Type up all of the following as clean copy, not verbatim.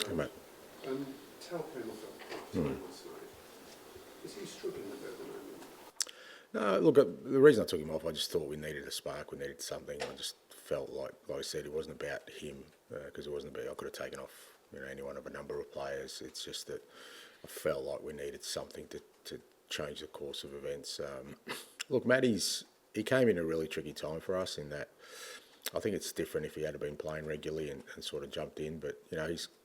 Hey, mate. Tal came off at time last night. Is he struggling a bit at the moment? No, look, the reason I took him off, I just thought we needed a spark, we needed something. I just felt like I said, it wasn't about him, because it wasn't about, I could have taken off any one of a number of players. It's just that I felt like we needed something to change the course of events. Look, he came in a really tricky time for us in that I think it's different if he had been playing regularly and sort of jumped in, but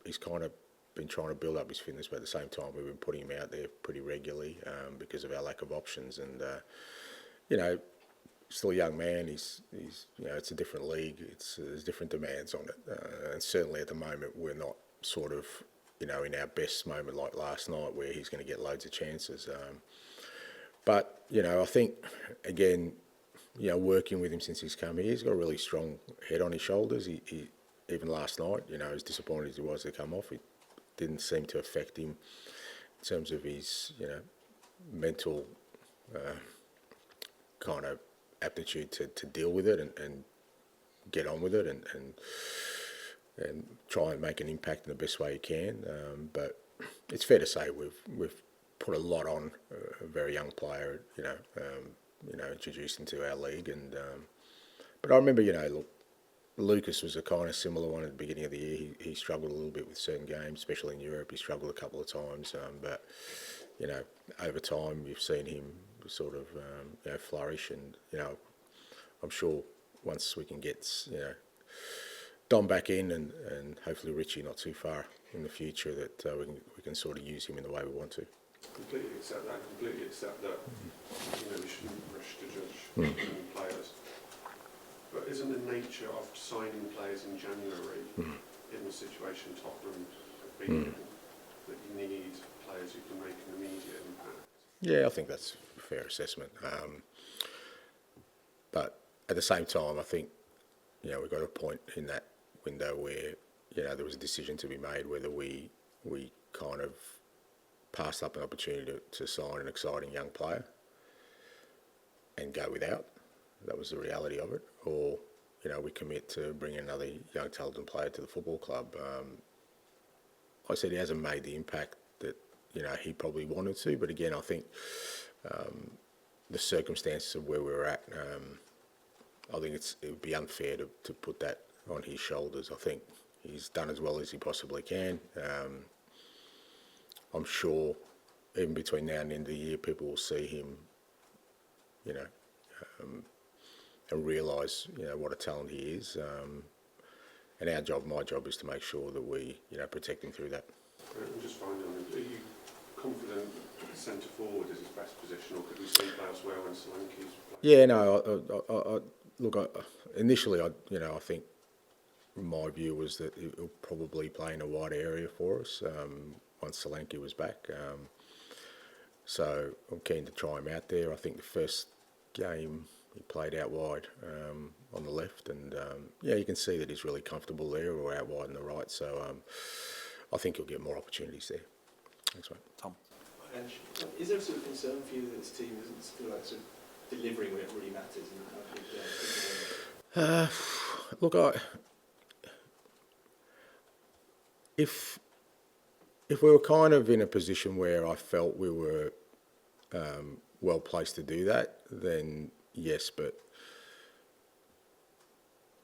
he's kind of been trying to build up his fitness, but at the same time we've been putting him out there pretty regularly because of our lack of options. And still a young man. He's it's a different league. There's different demands on it, and certainly at the moment we're not sort of in our best moment like last night where he's going to get loads of chances. But I think again, working with him since he's come here, he's got a really strong head on his shoulders. He even last night, as disappointed as he was to come off, it didn't seem to affect him in terms of his mental kind of aptitude to deal with it and get on with it and try and make an impact in the best way he can. But it's fair to say we've put a lot on a very young player, introduced into our league. And but I remember, look, Lucas was a kind of similar one at the beginning of the year. He struggled a little bit with certain games, especially in Europe. He struggled a couple of times, but over time you've seen him sort of flourish. And I'm sure once we can get Dom back in and hopefully Richie not too far in the future, that we can sort of use him in the way we want to. Completely accept that. We shouldn't rush to judge players. But isn't the nature of signing players in January, in the situation Tottenham have been in, that you need players who can make an immediate impact? Yeah, I think that's a fair assessment. But at the same time, I think we got a point in that window where there was a decision to be made whether we kind of passed up an opportunity to sign an exciting young player and go without. That was the reality of it. Or, we commit to bringing another young talented player to the football club. Like I said, he hasn't made the impact that, he probably wanted to. But again, I think the circumstances of where we're at, I think it would be unfair to put that on his shoulders. I think he's done as well as he possibly can. I'm sure even between now and the end of the year, people will see him, and realise, what a talent he is. And my job is to make sure that we, protect him through that. And just finally, are you confident that centre forward is his best position, or could we see elsewhere when Solanke's playing? Yeah, no. Initially, I think my view was that he'll probably play in a wide area for us once Solanke was back. So I'm keen to try him out there. I think the first game he played out wide on the left, and you can see that he's really comfortable there, or out wide on the right. So I think he'll get more opportunities there. Thanks, mate. Tom. Ange, is there a sort of concern for you that this team isn't still like sort of delivering when it really matters? Look, if we were kind of in a position where I felt we were well placed to do that, then yes, but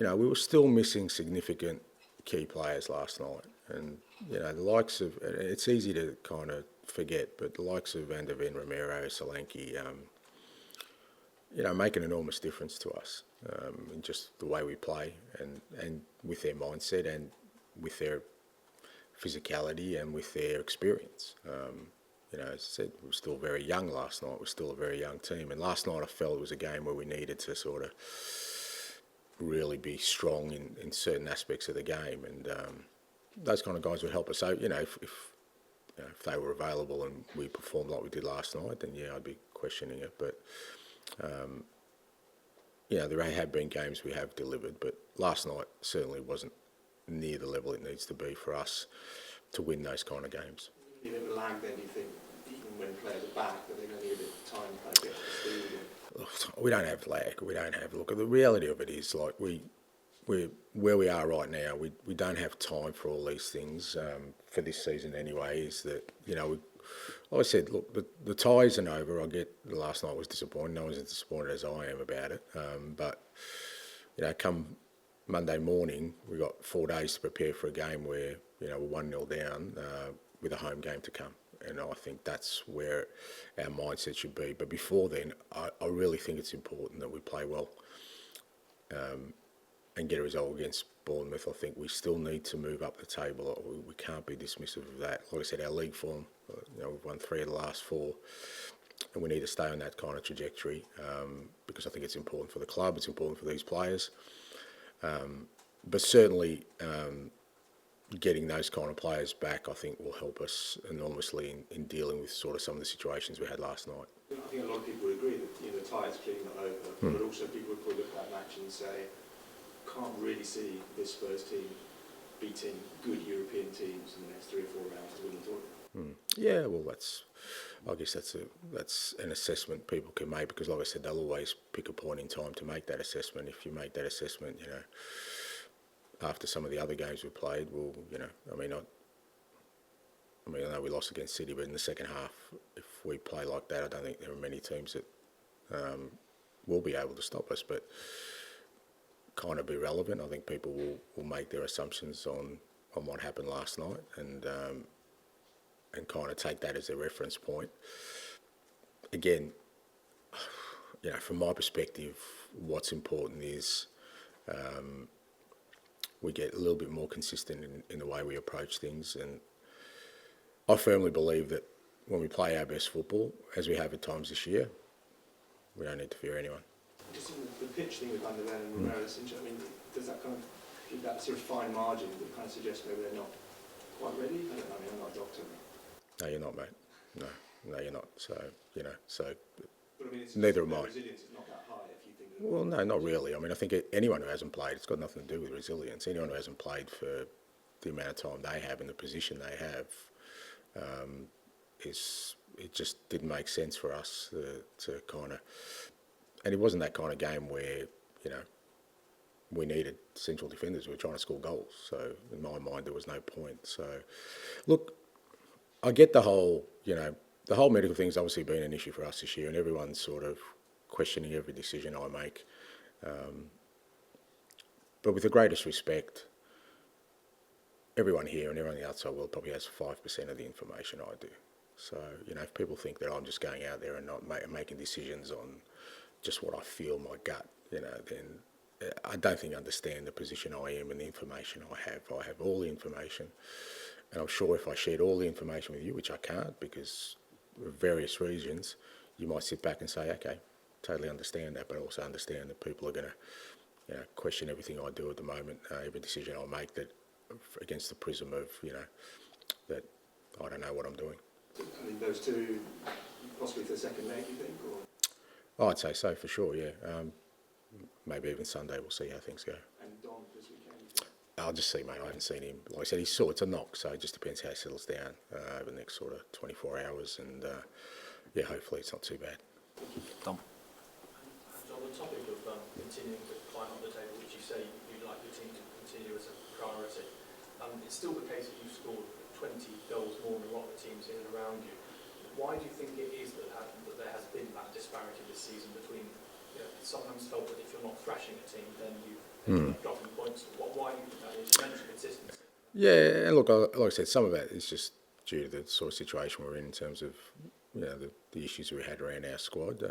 we were still missing significant key players last night, and the likes of, it's easy to kind of forget, but the likes of Van der Ven, Romero, Solanke, make an enormous difference to us in just the way we play and with their mindset and with their physicality and with their experience. As I said, we were still very young last night. We're still a very young team. And last night I felt it was a game where we needed to sort of really be strong in certain aspects of the game. And those kind of guys would help us. So, if they were available and we performed like we did last night, then I'd be questioning it. But, there have been games we have delivered. But last night certainly wasn't near the level it needs to be for us to win those kind of games. You have a lag then, you think, even when players are back, that they're going to need a bit of time to kind of get to speed? We don't have lag. Look, the reality of it is, like, we where we are right now, we don't have time for all these things for this season anyway. Is that, like I said, look, the tie isn't over. I get last night was disappointing. No one's as disappointed as I am about it. But come Monday morning, we've got 4 days to prepare for a game where we're 1-0 down with a home game to come. And I think that's where our mindset should be. But before then, I really think it's important that we play well and get a result against Bournemouth. I think we still need to move up the table. We can't be dismissive of that. Like I said, our league form, we've won 3 of the last 4, and we need to stay on that kind of trajectory because I think it's important for the club, it's important for these players. But certainly getting those kind of players back, I think, will help us enormously in dealing with sort of some of the situations we had last night. I think a lot of people would agree that the tie is clearly not over, but also people would probably look at that match and say, can't really see this Spurs team beating good European teams in the next 3 or 4 rounds to win the tournament. Yeah, well, I guess that's an assessment people can make because, like I said, they'll always pick a point in time to make that assessment. If you make that assessment, after some of the other games we played, well, I know we lost against City, but in the second half, if we play like that, I don't think there are many teams that will be able to stop us. But kind of be relevant. I think people will make their assumptions on what happened last night and kind of take that as a reference point. Again, from my perspective, what's important is we get a little bit more consistent in the way we approach things. And I firmly believe that when we play our best football, as we have at times this year, we don't need to fear anyone. Just in the pitch thing with Van der Ven and Romero, I mean, does that kind of give that sort of fine margin that kind of suggests maybe they're not quite ready? I don't know, I'm not a doctor. No, you're not, mate. No, you're not. So, But I mean, neither am I. Resilience is not that high if you think. Well, no, not really. I mean, I think anyone who hasn't played, it's got nothing to do with resilience. Anyone who hasn't played for the amount of time they have in the position they have, it just didn't make sense for us to kind of. And it wasn't that kind of game where, we needed central defenders. We were trying to score goals. So in my mind, there was no point. So, look, I get the whole medical thing's obviously been an issue for us this year, and everyone's sort of questioning every decision I make. But with the greatest respect, everyone here and everyone in the outside world probably has 5% of the information I do. So, if people think that I'm just going out there and not making decisions on just what I feel, my gut, then I don't think I understand the position I am and the information I have. I have all the information, and I'm sure if I shared all the information with you, which I can't because of various reasons, you might sit back and say, okay, totally understand that, but also understand that people are going to question everything I do at the moment, every decision I make that against the prism of, that I don't know what I'm doing. I mean, those two, possibly for the second leg, you think? Or? Oh, I'd say so, for sure, yeah. Maybe even Sunday, we'll see how things go. And Don this weekend? I'll just see, mate. I haven't seen him. Like I said, he's sore. It's a knock, so it just depends how he settles down over the next sort of 24 hours. And, hopefully it's not too bad. Tom? And on the topic of continuing to climb up the table, which you say you'd like your team to continue as a priority, it's still the case that you've scored 20 goals more than a lot of the teams in and around you. Why do you think it is that there has been that disparity this season between, sometimes felt that if you're not thrashing a team, then you end up dropping points. Why do you think that is? You mentioned consistency. Yeah, and look, like I said, some of that is just due to the sort of situation we're in terms of, the issues we had around our squad.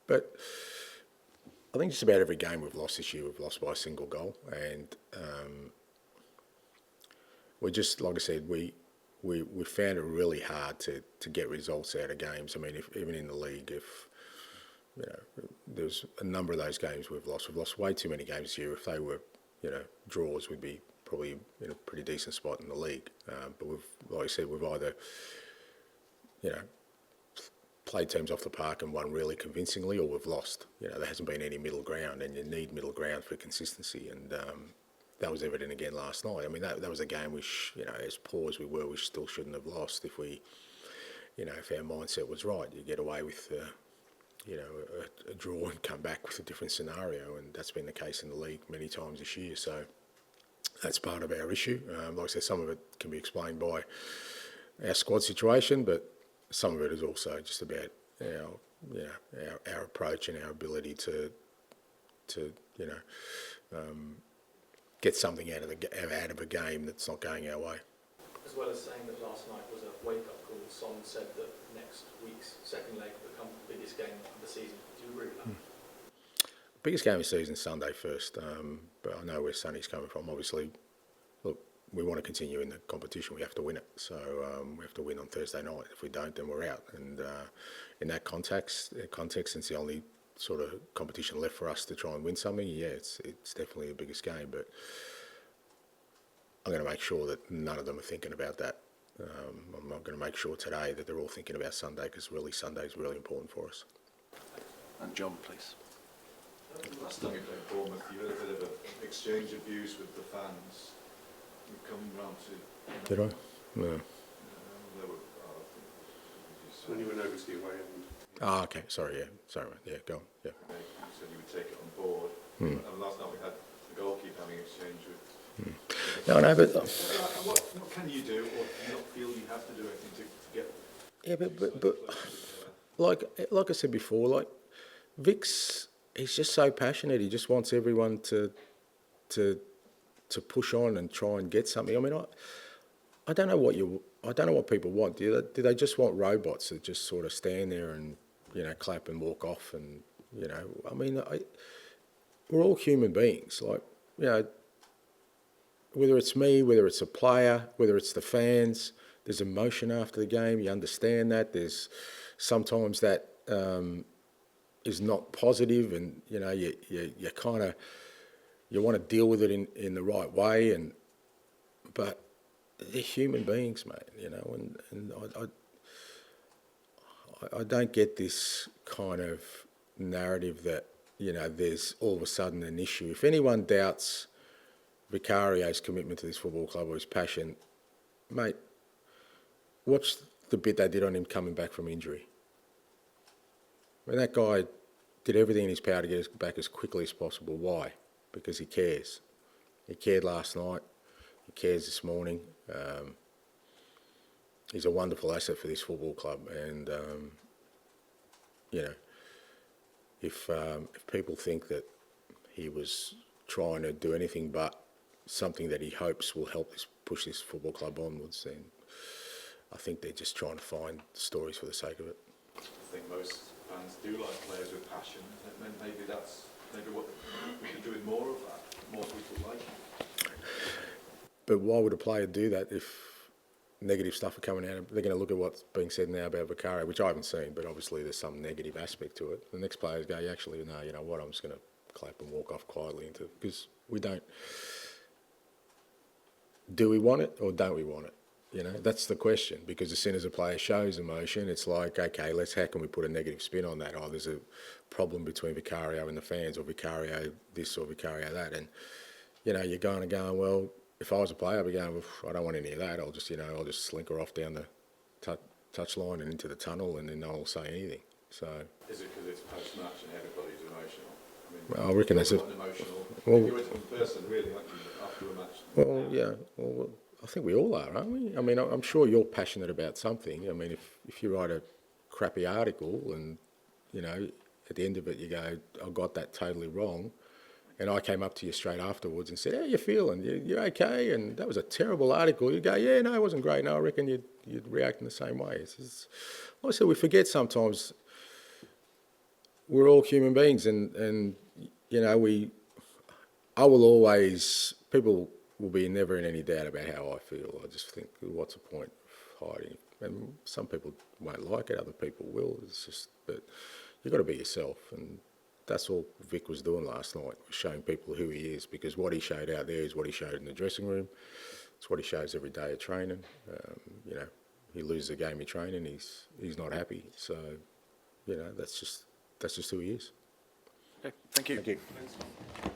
But I think just about every game we've lost this year, we've lost by a single goal. And we're just, like I said, we found it really hard to get results out of games. I mean, even in the league, if there's a number of those games we've lost. We've lost way too many games this year. If they were, draws, we'd be probably in a pretty decent spot in the league. But like I said, we've either, played teams off the park and won really convincingly, or we've lost. There hasn't been any middle ground, and you need middle ground for consistency. And that was evident again last night. I mean, that was a game which, as poor as we were, we still shouldn't have lost if we, if our mindset was right. You get away with a draw and come back with a different scenario, and that's been the case in the league many times this year. So that's part of our issue. Like I said, some of it can be explained by our squad situation, but some of it is also just about our approach and our ability to get something out of a game that's not going our way. As well as saying that last night was a wake-up call, Son said that next week's second leg will become the biggest game of the season. Do you agree with that? Biggest game of the season Sunday first, but I know where Sonny's coming from. Obviously, look, we want to continue in the competition. We have to win it, so we have to win on Thursday night. If we don't, then we're out. And in that context, it's the only sort of competition left for us to try and win something. Yeah, it's definitely the biggest game, but I'm going to make sure that none of them are thinking about that. I'm not going to make sure today that they're all thinking about Sunday, because really Sunday is really important for us. And John, please. Last time you played Bournemouth, you had a bit of an exchange of views with the fans. You've come round to... Did I? No. There were, When you went over to the away end. Ah, okay. Sorry, yeah. Sorry, yeah, go on. Yeah. you said you would take it on board. And last night we had the goalkeeper having an exchange with... No, but... What can you do, or do you not feel you have to do anything to get... Yeah, but like I said before, like Vic's, he's just so passionate. He just wants everyone to push on and try and get something. I mean, I don't know what people want. Do they just want robots that just sort of stand there and clap and walk off? And I mean, we're all human beings. Like whether it's me, whether it's a player, whether it's the fans, there's emotion after the game. You understand that. There's sometimes that is not positive, and you kind of want to deal with it in the right way. But they're human beings, mate. And I don't get this kind of narrative that there's all of a sudden an issue. If anyone doubts Vicario's commitment to this football club or his passion, mate, watch the bit they did on him coming back from injury. I mean, that guy did everything in his power to get us back as quickly as possible. Why? Because he cares. He cared last night. He cares this morning. He's a wonderful asset for this football club. And, if people think that he was trying to do anything but something that he hopes will help push this football club onwards, then I think they're just trying to find stories for the sake of it. I think most fans do like players with passion. Maybe what we could do with more of that, more people like him. But why would a player do that if negative stuff are coming out? They're going to look at what's being said now about Vicario, which I haven't seen, but obviously there's some negative aspect to it. The next players go, actually, no, you know what, I'm just going to clap and walk off quietly because we don't. Do we want it or don't we want it? That's the question, because as soon as a player shows emotion, it's like, okay, how can we put a negative spin on that? Oh, there's a problem between Vicario and the fans, or Vicario this or Vicario that. And, you're going, well, if I was a player, I'd be going, well, I don't want any of that. I'll just slinker off down the touch line and into the tunnel, and then no one will say anything. So. Is it because it's post-match and everybody's emotional? Well, I reckon that's it. Emotional. Well, you're a different person, really, aren't you, after a match? Well, yeah. Well, I think we all are, aren't we? I mean, I'm sure you're passionate about something. I mean, if you write a crappy article and, at the end of it you go, I got that totally wrong, and I came up to you straight afterwards and said, how you feeling? You're okay? And that was a terrible article. You go, yeah, no, it wasn't great. No, I reckon you'd react in the same way. Like I said, we forget sometimes we're all human beings, and I will always, people will be never in any doubt about how I feel. I just think, what's the point of hiding? And some people won't like it, other people will. It's just, but you've got to be yourself, and that's all Vic was doing last night, was showing people who he is, because what he showed out there is what he showed in the dressing room. It's what he shows every day of training. He loses a game of training, he's not happy. So, that's just who he is. Okay, thank you. Thank you.